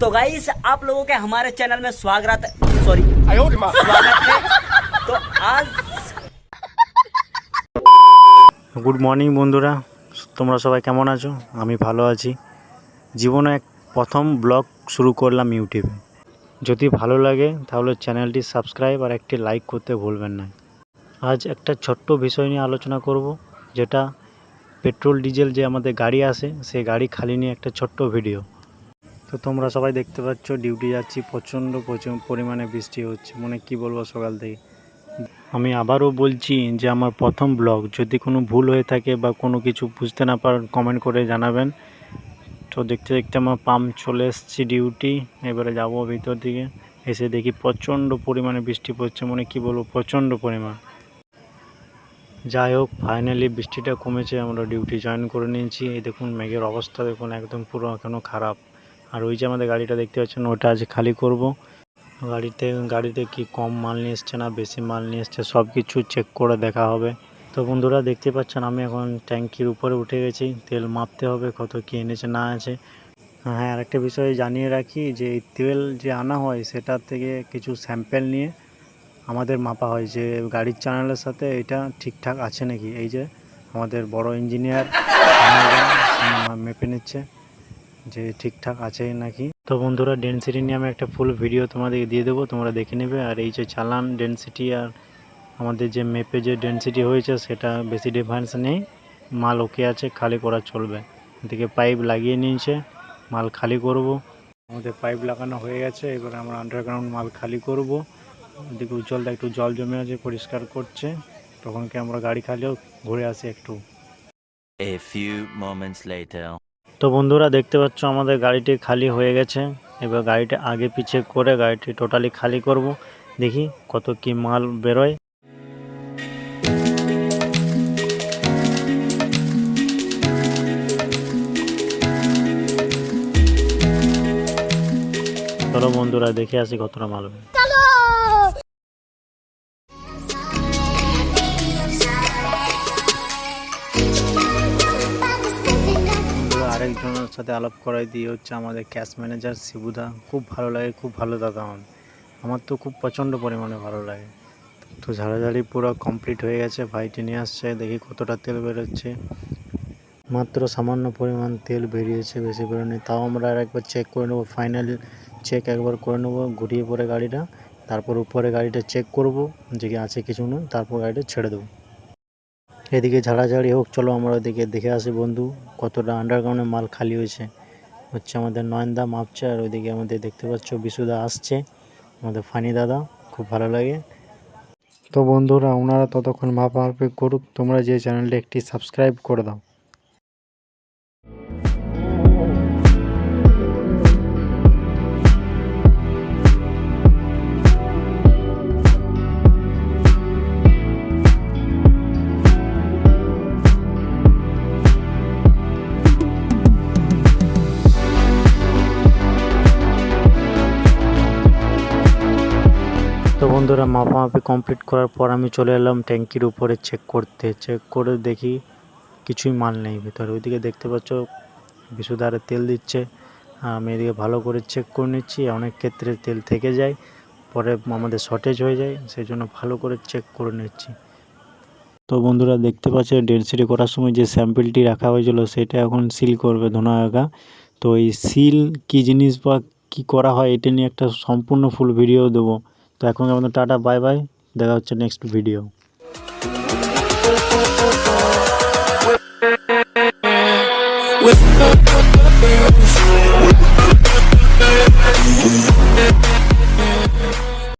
तो गाइस आप लोगों के हमारे चैनल में स्वागत है। तो आज গুড মর্নিং বন্ধুরা, তোমরা সবাই কেমন আছো? আমি ভালো আছি। জীবনে এক প্রথম ব্লগ শুরু করলাম ইউটিউবে। যদি ভালো লাগে তাহলে চ্যানেলটি সাবস্ক্রাইব আর একটি লাইক করতে ভুলবেন না। আজ একটা ছোট্ট বিষয় নিয়ে আলোচনা করব, যেটা পেট্রোল ডিজেল যে আমাদের গাড়ি আসে সেই গাড়ি খালি নিয়ে একটা ছোট্ট ভিডিও। তো তোমরা সবাই দেখতে পাচ্ছ ডিউটি যাচ্ছি, প্রচণ্ড পরিমাণে বৃষ্টি হচ্ছে, কি বলবো সকাল থেকে। আমি আবারও বলছি যে আমার প্রথম ব্লগ, যদি কোনো ভুল হয়ে থাকে বা কোনো কিছু বুঝতে না পারেন কমেন্ট করে জানাবেন। তো দেখতে দেখতে আমার পাম্প চলে এসেছি ডিউটি, এবারে যাব ভিতর দিকে। এসে দেখি প্রচণ্ড পরিমাণে বৃষ্টি পড়ছে, কি বলবো প্রচণ্ড পরিমাণ। যাই হোক, ফাইনালি বৃষ্টিটা কমেছে, আমরা ডিউটি জয়েন করে নিয়েছি। এই দেখুন মেঘের অবস্থা দেখুন, একদম পুরো এখনও খারাপ। আর ওই যে আমাদের গাড়িটা দেখতে পাচ্ছেন, ওটা আজ খালি করব। গাড়িতে কি কম মাল নিয়ে এসছে না বেশি মাল নিয়ে এসছে সব কিছু চেক করে দেখা হবে। তো বন্ধুরা দেখতে পাচ্ছেন আমি এখন ট্যাঙ্কির উপরে উঠে গেছি, তেল মাপতে হবে কত কী এনেছে না আছে। হ্যাঁ, আরেকটা বিষয় জানিয়ে রাখি যে এই তেল যে আনা হয় সেটার থেকে কিছু স্যাম্পেল নিয়ে আমাদের মাপা হয় যে গাড়ির চ্যানেলের সাথে এটা ঠিকঠাক আছে নাকি। এই যে আমাদের বড় ইঞ্জিনিয়ার মেপে নিচ্ছে যে ঠিকঠাক আছে নাকি। তো বন্ধুরা ডেনসিটি নিয়ে আমি একটা ফুল ভিডিও তোমাদেরকে দিয়ে দেবো, তোমরা দেখে নেবে। আর এই যে চালান ডেনসিটি আর আমাদের যে মেপে যে ডেনসিটি হয়েছে সেটা বেশি ডিফারেন্স নেই, মাল ওকে আছে, খালি করা চলবে। এদিকে পাইপ লাগিয়ে নিয়েছে, মাল খালি করব। আমাদের পাইপ লাগানো হয়ে গেছে, এবার আমরা আন্ডারগ্রাউন্ড মাল খালি করব। এদিকে উজ্জ্বলদা একটু জল জমে আছে পরিষ্কার করছে, তখন কি আমরা গাড়ি খালিও ঘুরে আসি একটু। A few moments later. তো বন্ধুরা দেখতে পাচ্ছ আমাদের গাড়িটি খালি হয়ে গেছে। এবার গাড়িটা আগে পিছে করে গাড়িটি টোটালি খালি করব, দেখি কত কি মাল বেরোয়। চলো বন্ধুরা দেখে আসি কতটা মাল। আরেকজনের সাথে আলাপ করাই দিয়ে হচ্ছে আমাদের ক্যাশ ম্যানেজার শিবুদা। খুব ভালো লাগে, খুব ভালো দাদা আমার তো খুব প্রচণ্ড পরিমাণে ভালো লাগে। তো ঝাড়াঝাড়ি পুরো কমপ্লিট হয়ে গেছে, ভাইটি নিয়ে আসছে, দেখি কতটা তেল বেরোচ্ছে। মাত্র সামান্য পরিমাণ তেল বেরিয়েছে, বেশি বেরোয়নি। তাও আমরা আরেকবার চেক করে নেবো, ফাইনাল চেক একবার করে নেবো ঘুরিয়ে পরে গাড়িটা, তারপর উপরে গাড়িটা চেক করব যে আছে কিছু না, তারপর গাড়িটা ছেড়ে দেবো। এদিকে ঝাড়াঝাড়ি হোক, চলো আমরা ওদিকে দেখে আসি বন্ধু কতটা আন্ডারগ্রাউন্ডে মাল খালি হয়েছে। হচ্ছে আমাদের নয়নদা মাপছে, আর ওইদিকে আমাদের দেখতে পাচ্ছ বিশুদা আসছে, আমাদের ফানি দাদা, খুব ভালো লাগে। তো বন্ধুরা ওনারা ততক্ষণ মাপামাপি করুক, তোমরা যে চ্যানেলটা একটি সাবস্ক্রাইব করে দাও। তো বন্ধুরা মাপামাপি কমপ্লিট করার পর আমি চলে এলাম ট্যাঙ্কির উপরে চেক করে দেখি কিছুই মাল নেই ভিতরে। ওইদিকে দেখতে পাচ্ছ বিশুধারে তেল দিচ্ছে, আর আমি এদিকে ভালো করে চেক করে নিচ্ছি। অনেক ক্ষেত্রে তেল থেকে যায়, পরে আমাদের শর্টেজ হয়ে যায়, সেই জন্য ভালো করে চেক করে নিচ্ছি। তো বন্ধুরা দেখতে পাচ্ছ ডেনসিটি করার সময় যে স্যাম্পেলটি রাখা হয়েছিল সেটা এখন সিল করবে ধোনা আগা। তো এই সিল কী জিনিস বা কী করা হয় এটা নিয়ে একটা সম্পূর্ণ ফুল ভিডিও দেবো। তো এখন আমাদের টাটা বাই বাই, দেখা হচ্ছে নেক্সট ভিডিও।